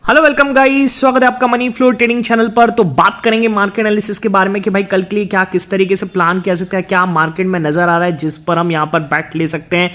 Hello welcome guys, स्वागत है आपका मनी फ्लो ट्रेडिंग चैनल पर। तो बात करेंगे मार्केट एनालिसिस के बारे में कि भाई कल के लिए क्या किस तरीके से प्लान किया सकता है, क्या मार्केट में नजर आ रहा है जिस पर हम यहां पर बैट ले सकते हैं,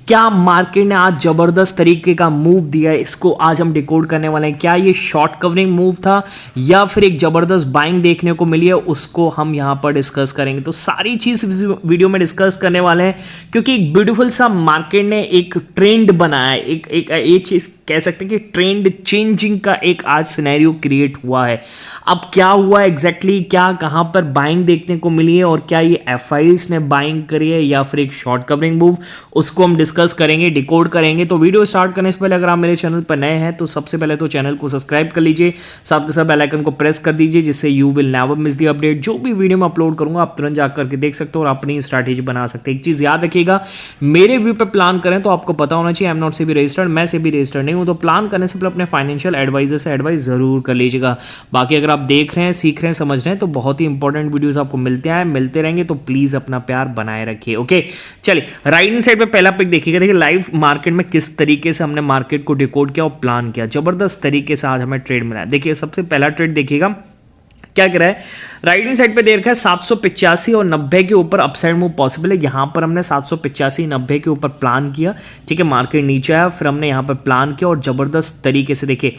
क्या मार्केट ने आज जबरदस्त तरीके का मूव दिया है, इसको आज हम डिकोड करने वाले हैं। क्या ये शॉर्ट कवरिंग मूव था या फिर एक जबरदस्त बाइंग देखने को मिली है, उसको हम यहां पर डिस्कस करेंगे। तो सारी चीज वीडियो में डिस्कस करने वाले हैं क्योंकि एक ब्यूटीफुल सा मार्केट ने एक ट्रेंड बनाया है, एक ये चीज कह सकते हैं कि ट्रेंड चेंजिंग का एक आज सिनेरियो क्रिएट हुआ है। अब क्या हुआ एग्जैक्टली, क्या कहां पर बाइंग देखने को मिली है और क्या ये एफआईज ने बाइंग करी है या फिर एक शॉर्ट कवरिंग मूव, उसको हम डिस्कस करेंगे, डिकोड करेंगे। तो वीडियो स्टार्ट करने से पहले अगर आप मेरे चैनल पर नए हैं तो सबसे पहले तो चैनल को सब्सक्राइब कर लीजिए, साथ के साथ बेल आइकन को प्रेस कर दीजिए जिससे you will never miss the update. जो भी वीडियो मैं अपलोड करूंगा आप तुरंत जाकर के देख सकते हो और अपनी स्ट्रैटेजी बना सकते हैं। एक चीज याद रखिएगा, मेरे व्यू पे प्लान करें तो आपको पता होना चाहिए I am not SEBI registered, मैं सेबी रजिस्टर्ड नहीं हूं। तो प्लान करने से पहले अपने फाइनेंशियल एडवाइजर से एडवाइस जरूर कर लीजिएगा। बाकी अगर आप देख रहे हैं, सीख रहे हैं, समझ रहे हैं तो बहुत ही इंपॉर्टेंट वीडियोस आपको मिलते रहेंगे, तो प्लीज अपना प्यार बनाए रखिए। ओके, चलिए राइट हैंड साइड पे पहला पिक देखिएगा। देखिए लाइव मार्केट में किस तरीके से हमने मार्केट को डिकोड किया और प्लान किया, जबरदस्त तरीके से आज हमें ट्रेड मिला है। देखिए सबसे पहला ट्रेड देखिएगा क्या कर रहा है, राइट हैंड साइड पे दे रखा है 785 और 90 के ऊपर अपसाइड मूव पॉसिबल है। यहां पर हमने 785 90 के ऊपर प्लान किया, ठीक है। मार्केट नीचे आया, फिर हमने यहां पर प्लान किया और जबरदस्त तरीके से देखिए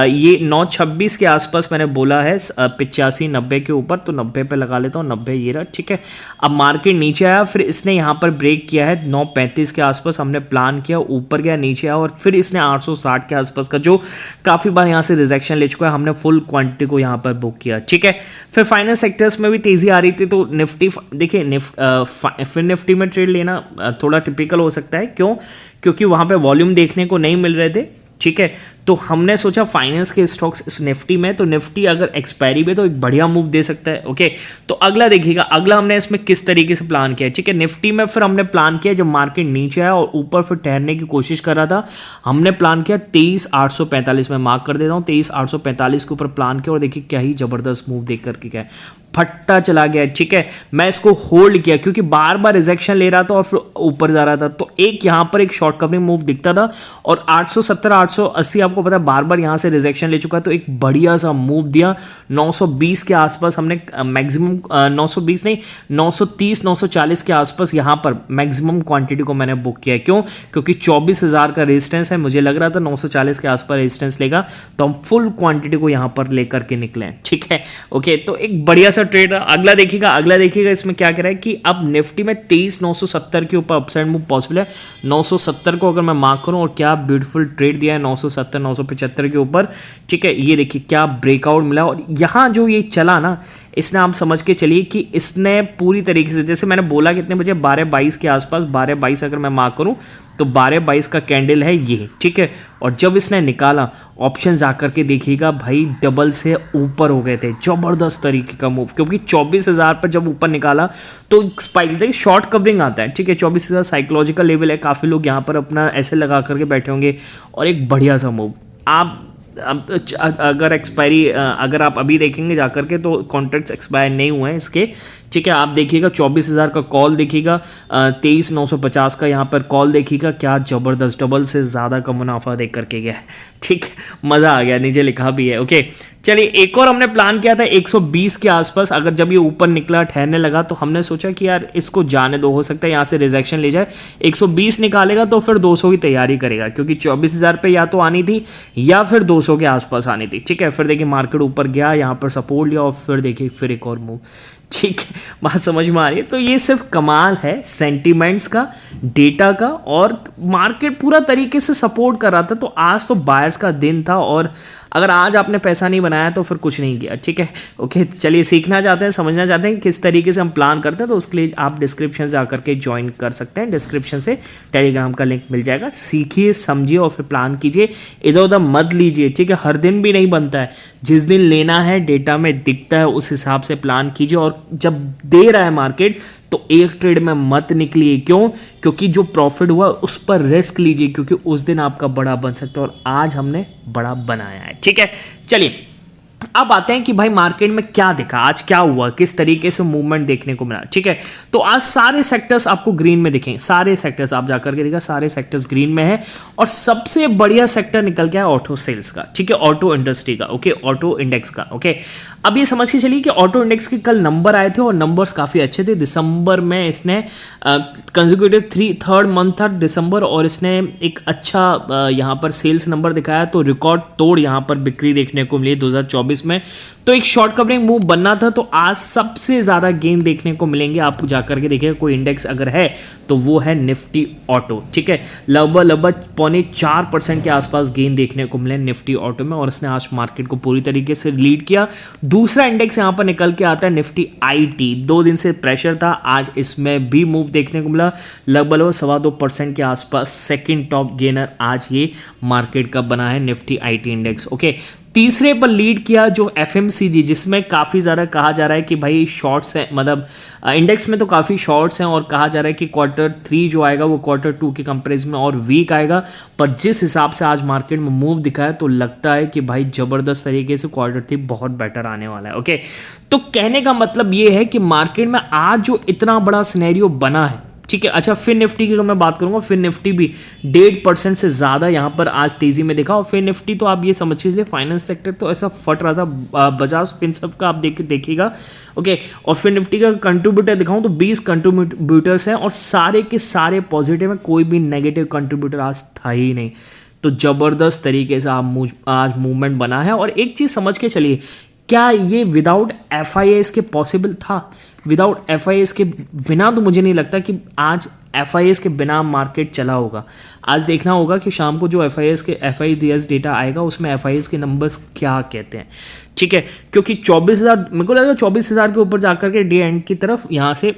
ये 926 के आसपास मैंने बोला है 85 90 के ऊपर, तो 90 पे लगा लेता हूँ, 90 ये रहा, ठीक है। अब मार्केट नीचे आया, फिर इसने यहां पर ब्रेक किया है 935 के आसपास, हमने प्लान किया, ऊपर गया, नीचे आया और फिर इसने 860 के आसपास का जो काफी बार यहां से रिजेक्शन ले चुका है, हमने फुल क्वांटिटी को यहां पर बुक किया, ठीक है। फिर फाइनेंस सेक्टर्स में भी तेजी आ रही थी, तो निफ्टी देखिए फिर निफ्टी में ट्रेड लेना थोड़ा टिपिकल हो सकता है, क्यों? क्योंकि वहां पे वॉल्यूम देखने को नहीं मिल रहे थे, ठीक है। तो हमने सोचा फाइनेंस के स्टॉक्स इस निफ्टी में, तो निफ्टी अगर एक्सपायरी पे तो एक बढ़िया मूव दे सकता है। ओके, तो अगला देखिएगा, अगला हमने इसमें किस तरीके से प्लान किया है, ठीक है। निफ्टी में फिर हमने प्लान किया जब मार्केट नीचे आया और ऊपर फिर ठहरने की कोशिश कर रहा था, हमने प्लान किया 23,845 में, मार्क कर देता हूँ 23,845 के ऊपर प्लान किया और देखिए क्या ही जबरदस्त मूव देख करके क्या फट्टा चला गया, ठीक है। मैं इसको होल्ड किया क्योंकि बार बार रिजेक्शन ले रहा था और फिर ऊपर जा रहा था, तो एक यहां पर एक शॉर्ट कवरिंग मूव दिखता था और 870 880 आपको पता है बार बार यहां से रिजेक्शन ले चुका है, तो एक बढ़िया सा मूव दिया 920 के आसपास हमने मैक्सिमम 920 नहीं 930 940 के आसपास यहां पर मैक्सिमम क्वांटिटी को मैंने बुक किया है। क्यों? क्योंकि 24,000 का रेजिस्टेंस है, मुझे लग रहा था 940 के आसपास रेजिस्टेंस लेगा, तो हम फुल क्वांटिटी को यहां पर लेकर के निकले, ठीक है। ओके, तो एक बढ़िया सा ट्रेड। अगला देखिएगा इसमें क्या कर रहा है कि अब निफ्टी में 23,970 के ऊपर अपसाइड मूव पॉसिबल है। 970 को अगर मैं मार्क करूं और क्या ब्यूटीफुल ट्रेड दिया है 970 975 के ऊपर, ठीक है। ये देखिए क्या ब्रेकआउट मिला और यहां जो ये चला ना, इसने आप समझ के चलिए कि इसने पूरी तरीके से, जैसे मैंने बोला कितने बजे 12:22 के आसपास, 12:22 अगर मैं मार्क करूं तो 12:22 का कैंडल है ये, ठीक है। और जब इसने निकाला ऑप्शन जाकर के देखिएगा भाई डबल से ऊपर हो गए थे, जबरदस्त तरीके का मूव, क्योंकि 24,000 पर जब ऊपर निकाला तो स्पाइक देखिए शॉर्ट कवरिंग आता है, ठीक है। 24,000 साइकोलॉजिकल लेवल है, काफी लोग यहाँ पर अपना ऐसे लगा करके बैठे होंगे और एक बढ़िया सा मूव। आप अगर एक्सपायरी अगर आप अभी देखेंगे जाकर के तो कॉन्ट्रैक्ट्स एक्सपायर नहीं हुए हैं इसके, ठीक है। आप देखिएगा 24,000 का कॉल देखिएगा, 23,950 का यहाँ पर कॉल देखिएगा, क्या जबरदस्त डबल से ज़्यादा का मुनाफा देख करके गया है, ठीक, मज़ा आ गया, नीचे लिखा भी है। ओके, चलिए एक और हमने प्लान किया था 120 के आसपास, अगर जब ये ऊपर निकला ठहरने लगा तो हमने सोचा कि यार इसको जाने दो, हो सकता है यहाँ से रिजेक्शन ले जाए, 120 निकालेगा तो फिर 200 की तैयारी करेगा, क्योंकि 24,000 पे या तो आनी थी या फिर 200 के आसपास आनी थी, ठीक है। फिर देखिए मार्केट ऊपर गया, यहाँ पर सपोर्ट लिया और फिर देखिए फिर एक और मूव, ठीक है। बात समझ में आ रही है? तो ये सिर्फ कमाल है सेंटीमेंट्स का, डेटा का, और मार्केट पूरा तरीके से सपोर्ट कर रहा था। तो आज तो बायर्स का दिन था और अगर आज आपने पैसा नहीं बनाया तो फिर कुछ नहीं किया, ठीक है। ओके, चलिए सीखना चाहते हैं, समझना चाहते हैं किस तरीके से हम प्लान करते हैं, तो उसके लिए आप डिस्क्रिप्शन से आकर के ज्वाइन कर सकते हैं। डिस्क्रिप्शन से टेलीग्राम का लिंक मिल जाएगा, सीखिए, समझिए और फिर प्लान कीजिए, इधर उधर मत लीजिए, ठीक है। हर दिन भी नहीं बनता है, जिस दिन लेना है डेटा में दिखता है उस हिसाब से प्लान कीजिए, और जब दे रहा है मार्केट तो एक ट्रेड में मत निकलिए। क्यों? क्योंकि जो प्रॉफिट हुआ उस पर रिस्क लीजिए, क्योंकि उस दिन आपका बड़ा बन सकता है और आज हमने बड़ा बनाया है, ठीक है। चलिए अब आते हैं कि भाई मार्केट में क्या दिखा, आज क्या हुआ, किस तरीके से मूवमेंट देखने को मिला। ठीक है, तो आज सारे सेक्टर्स आपको ग्रीन में दिखेंगे, सारे सेक्टर्स आप जाकर के देखा, सारे सेक्टर्स ग्रीन में है। और सबसे बढ़िया सेक्टर निकल गया ऑटो सेल्स का, ठीक है, ऑटो इंडस्ट्री का, ओके, ऑटो इंडेक्स का, ओके। अब ये समझ के चलिए कि ऑटो इंडेक्स के कल नंबर आए थे और नंबर्स काफ़ी अच्छे थे। दिसंबर में इसने कंसेक्यूटिव थर्ड मंथ था दिसंबर, और इसने एक अच्छा यहाँ पर सेल्स नंबर दिखाया, तो रिकॉर्ड तोड़ यहाँ पर बिक्री देखने को मिली 2024 में। तो एक शॉर्ट कवरिंग मूव बनना था, तो आज सबसे ज़्यादा गेन देखने को मिलेंगे। आप जाकर के देखिए कोई इंडेक्स अगर है तो वो है निफ्टी ऑटो, ठीक है। लगभग 4.25% के आसपास गेन देखने को मिले निफ्टी ऑटो में, और इसने आज मार्केट को पूरी तरीके से लीड किया। दूसरा इंडेक्स यहाँ पर निकल के आता है निफ्टी आईटी। 2 दिन से प्रेशर था, आज इसमें भी मूव देखने को मिला, लगभग 2.25% के आसपास। सेकंड टॉप गेनर आज ये मार्केट का बना है निफ्टी आईटी इंडेक्स, ओके। तीसरे पर लीड किया जो एफएमसीजी, जिसमें काफ़ी ज़्यादा कहा जा रहा है कि भाई शॉर्ट्स हैं, मतलब इंडेक्स में तो काफ़ी शॉर्ट्स हैं, और कहा जा रहा है कि Q3 जो आएगा वो Q2 के कंपेरिजन में और वीक आएगा। पर जिस हिसाब से आज मार्केट में मूव दिखा है, तो लगता है कि भाई ज़बरदस्त तरीके से Q3 बहुत बेटर आने वाला है, ओके। तो कहने का मतलब ये है कि मार्केट में आज जो इतना बड़ा सिनेरियो बना है, ठीक है। अच्छा, फिर निफ्टी की जो मैं बात करूंगा, फिर निफ्टी भी 1.5% से ज़्यादा यहाँ पर आज तेज़ी में देखा। और फिर निफ्टी तो आप ये समझ लीजिए, फाइनेंस सेक्टर तो ऐसा फट रहा था, बजाज फिनसर्व का आप देखिएगा, ओके। और फिर निफ्टी का कंट्रीब्यूटर दिखाऊं तो 20 कंट्रीब्यूटर्स हैं, और सारे के सारे पॉजिटिव हैं, कोई भी नेगेटिव कंट्रीब्यूटर आज था ही नहीं। तो ज़बरदस्त तरीके से आज मूवमेंट बना है। और एक चीज़ समझ के चलिए, क्या ये विदाउट एफआईएस के पॉसिबल था? विदाउट एफआईएस के बिना तो मुझे नहीं लगता कि आज एफआईएस के बिना मार्केट चला होगा। आज देखना होगा कि शाम को जो एफआईएस डेटा आएगा उसमें एफआईएस के नंबर्स क्या कहते हैं, ठीक है। क्योंकि 24,000, मेरे को लगा 24,000 के ऊपर जाकर के डे एंड की तरफ यहाँ से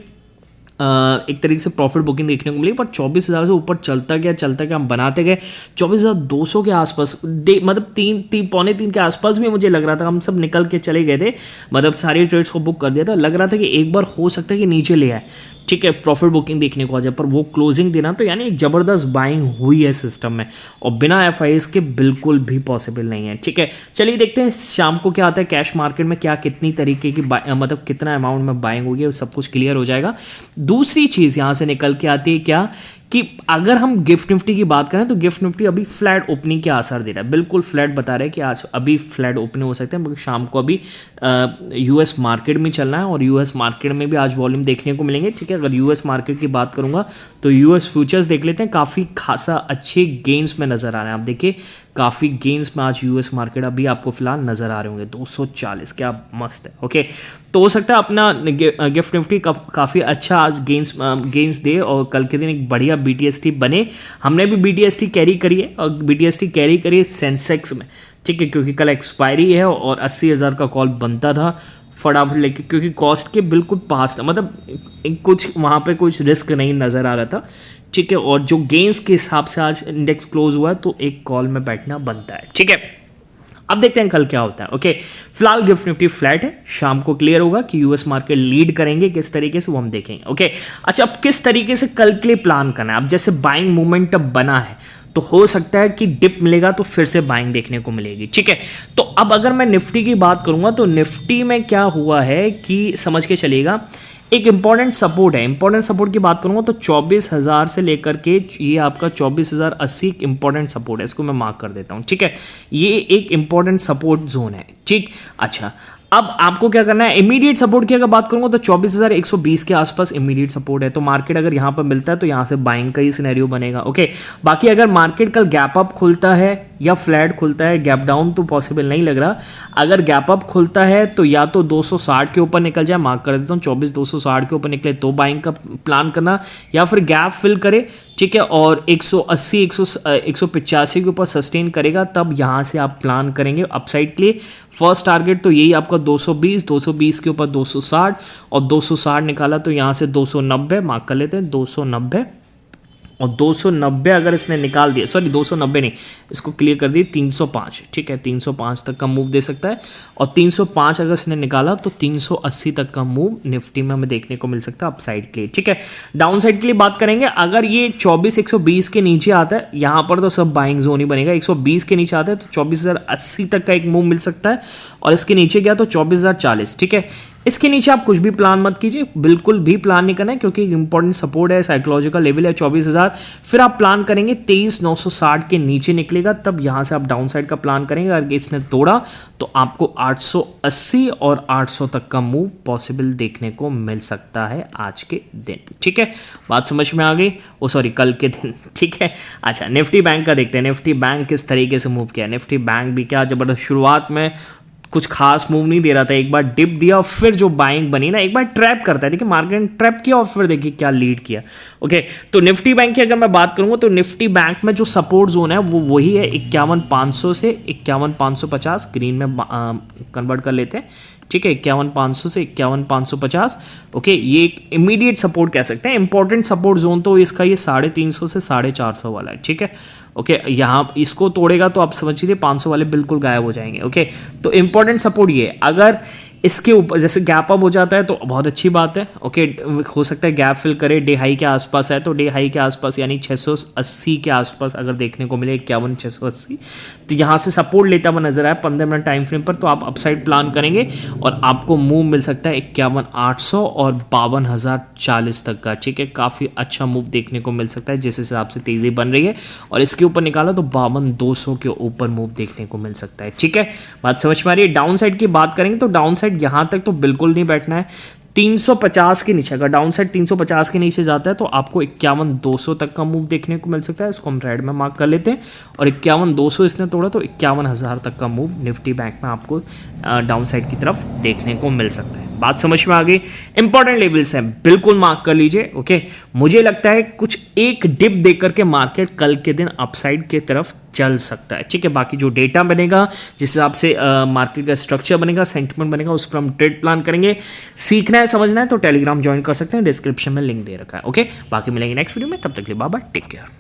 एक तरीके से प्रॉफिट बुकिंग देखने को मिली। पर 24,000 से ऊपर चलता गया, हम बनाते गए 24,200 के आसपास, मतलब 3 के आसपास भी मुझे लग रहा था। हम सब निकल के चले गए थे, मतलब सारे ट्रेड्स को बुक कर दिया था। लग रहा था कि एक बार हो सकता है कि नीचे ले आए, ठीक है, प्रॉफिट बुकिंग देखने को आ जाए। पर वो क्लोजिंग देना, तो यानी एक ज़बरदस्त बाइंग हुई है सिस्टम में, और बिना एफआईएस के बिल्कुल भी पॉसिबल नहीं है, ठीक है। चलिए देखते हैं शाम को क्या आता है कैश मार्केट में, क्या कितनी तरीके की मतलब कितना अमाउंट में बाइंग होगी, वो सब कुछ क्लियर हो जाएगा। दूसरी चीज़ यहाँ से निकल के आती है क्या, कि अगर हम गिफ्ट निफ्टी की बात करें तो गिफ्ट निफ्टी अभी फ्लैट ओपनिंग के आसार दे रहा है, बिल्कुल फ्लैट बता रहे हैं कि आज अभी फ्लैट ओपनिंग हो सकते हैं। मगर शाम को अभी यूएस मार्केट में चलना है, और यूएस मार्केट में भी आज वॉल्यूम देखने को मिलेंगे, ठीक है। अगर यूएस मार्केट की बात करूंगा तो यूएस फ्यूचर्स देख लेते हैं, काफ़ी खासा अच्छे गेंस में नज़र आ रहे हैं। आप देखिए काफ़ी गेंस में आज यूएस मार्केट अभी आपको फिलहाल नज़र आ रहे होंगे, 240, क्या मस्त है, ओके। तो हो सकता है अपना गिफ्ट निफ्टी काफ़ी अच्छा आज गेंस दे, और कल के दिन एक बढ़िया बीटीएसटी बने। हमने भी बीटीएसटी कैरी करी है, और बीटीएसटी कैरी करी है सेंसेक्स में, ठीक है, क्योंकि कल एक्सपायरी है और 80,000 का कॉल बनता था फटाफट लेके, क्योंकि कॉस्ट के बिल्कुल पास था, मतलब कुछ वहाँ पे कुछ रिस्क नहीं नज़र आ रहा था, ठीक है। और जो गेंस के हिसाब से आज इंडेक्स क्लोज हुआ है, तो एक कॉल में बैठना बनता है, ठीक है। अब देखते हैं कल क्या होता है, ओके। फिलहाल गिफ्ट निफ्टी फ्लैट है, शाम को क्लियर होगा कि यूएस मार्केट लीड करेंगे किस तरीके से, वो हम देखेंगे, ओके। अच्छा, अब किस तरीके से कल के लिए प्लान करना है। अब जैसे बाइंग मूवमेंट अब बना है, तो हो सकता है कि डिप मिलेगा तो फिर से बाइंग देखने को मिलेगी, ठीक है। तो अब अगर मैं निफ्टी की बात करूंगा, तो निफ्टी में क्या हुआ है कि समझ के चलिएगा, एक इंपॉर्टेंट सपोर्ट है। इंपॉर्टेंट सपोर्ट की बात करूंगा तो 24,000 से लेकर के ये आपका 24,080 एक इंपॉर्टेंट सपोर्ट है, इसको मैं मार्क कर देता हूं, ठीक है। ये एक इंपॉर्टेंट सपोर्ट जोन है, ठीक। अच्छा, अब आपको क्या करना है, इमीडिएट सपोर्ट की अगर बात करूंगा तो 24,120 के आसपास इमीडिएट सपोर्ट है। तो मार्केट अगर यहां पर मिलता है तो यहां से बाइंग का ही सिनेरियो बनेगा, ओके। बाकी अगर मार्केट कल गैप अप खुलता है या फ्लैट खुलता है, गैप डाउन तो पॉसिबल नहीं लग रहा। अगर गैप अप खुलता है तो या तो 260 के ऊपर निकल जाए, मार्क कर देता हूँ 24,260 के ऊपर निकले तो बाइंग का प्लान करना, या फिर गैप फिल करे, ठीक है, और 180 185 के ऊपर सस्टेन करेगा, तब यहाँ से आप प्लान करेंगे अपसाइड के लिए। फर्स्ट टारगेट तो यही आपका 220 के ऊपर 260, और 260 निकाला तो यहाँ से 290 मार्क कर लेते हैं, 290 और 290 अगर इसने निकाल दिया, सॉरी 290 नहीं, इसको क्लियर कर दिए 305, ठीक है, 305 तक का मूव दे सकता है। और 305 अगर इसने निकाला तो 380 तक का मूव निफ्टी में हमें देखने को मिल सकता है अपसाइड के लिए, ठीक है। डाउन साइड के लिए बात करेंगे, अगर ये 24,120 के नीचे आता है, यहाँ पर तो सब बाइंग जोन ही बनेगा। 120 के नीचे आता है तो 24,080 तक का एक मूव मिल सकता है, और इसके नीचे गया तो 24,040, ठीक है। इसके नीचे आप कुछ भी प्लान मत कीजिए, बिल्कुल भी प्लान नहीं करना है, क्योंकि इंपॉर्टेंट सपोर्ट है, साइकोलॉजिकल लेवल है 24,000। फिर आप प्लान करेंगे 23,960 के नीचे निकलेगा, तब यहां से आप डाउन साइड का प्लान करेंगे। अगर इसने तोड़ा तो आपको 880 और 800 तक का मूव पॉसिबल देखने को मिल सकता है आज के दिन, ठीक है। बात समझ में आ गई? ओ सॉरी, कल के दिन, ठीक है। अच्छा, निफ्टी बैंक का देखते हैं, निफ्टी बैंक किस तरीके से मूव किया। निफ्टी बैंक भी क्या जबरदस्त, शुरुआत में कुछ खास मूव नहीं दे रहा था, एक बार डिप दिया और फिर जो बाइंग बनी ना, एक बार ट्रैप करता है, देखिए मार्केट ने ट्रैप किया और फिर देखिए क्या लीड किया। ओके, तो निफ्टी बैंक की अगर मैं बात करूंगा तो निफ्टी बैंक में जो सपोर्ट जोन है वो वही है 51,500 से 51,550, ग्रीन में कन्वर्ट कर लेते हैं, ठीक है, 51,500 से 51,550। ओके, ये एक इमीडिएट सपोर्ट कह सकते हैं। इंपॉर्टेंट सपोर्ट जोन तो इसका ये 350 से 450 वाला है, ठीक है। ओके, यहाँ इसको तोड़ेगा तो आप समझ लीजिए 500 वाले बिल्कुल गायब हो जाएंगे। ओके, तो इंपॉर्टेंट सपोर्ट ये, अगर इसके ऊपर जैसे गैप अप हो जाता है तो बहुत अच्छी बात है। ओके, हो सकता है गैप फिल करे, डे हाई के आसपास है तो डे हाई के आसपास यानी 680 के आसपास अगर देखने को मिले 51,680, तो यहाँ से सपोर्ट लेता हुआ नजर आया 15 मिनट टाइम फ्रेम पर, तो आप अपसाइड प्लान करेंगे और आपको मूव मिल सकता है 51,800 और 52,040 तक का, ठीक है। काफ़ी अच्छा मूव देखने को मिल सकता है जिस हिसाब से तेज़ी बन रही है, और इसके ऊपर निकाला तो 52,200 के ऊपर मूव देखने को मिल सकता है, ठीक है। बात समझ में आ रही है? डाउन साइड की बात करेंगे तो डाउन साइड यहां तक तो बिल्कुल नहीं बैठना है। 350 के नीचे, अगर डाउन साइड 350 के नीचे जाता है तो आपको 51,200 तक का मूव देखने को मिल सकता है। इसको हम रेड में मार्क कर लेते हैं, और 51,200 इसने तोड़ा तो 51,000 तक का मूव निफ्टी बैंक में आपको डाउन साइड की तरफ देखने को मिल सकता है। बात समझ में आ गई? इंपॉर्टेंट लेवल्स हैं, बिल्कुल मार्क कर लीजिए। ओके, मुझे लगता है कुछ एक डिप देकर के मार्केट कल के दिन अपसाइड की तरफ चल सकता है, ठीक है। बाकी जो डेटा बनेगा, जिस हिसाब से मार्केट का स्ट्रक्चर बनेगा, सेंटिमेंट बनेगा, उस पर हम ट्रेड प्लान करेंगे। सीखना है, समझना है तो टेलीग्राम ज्वाइन कर सकते हैं, डिस्क्रिप्शन में लिंक दे रखा है। ओके, बाकी मिलेंगे नेक्स्ट वीडियो में, तब तक के लिए बाय बाय, टेक केयर।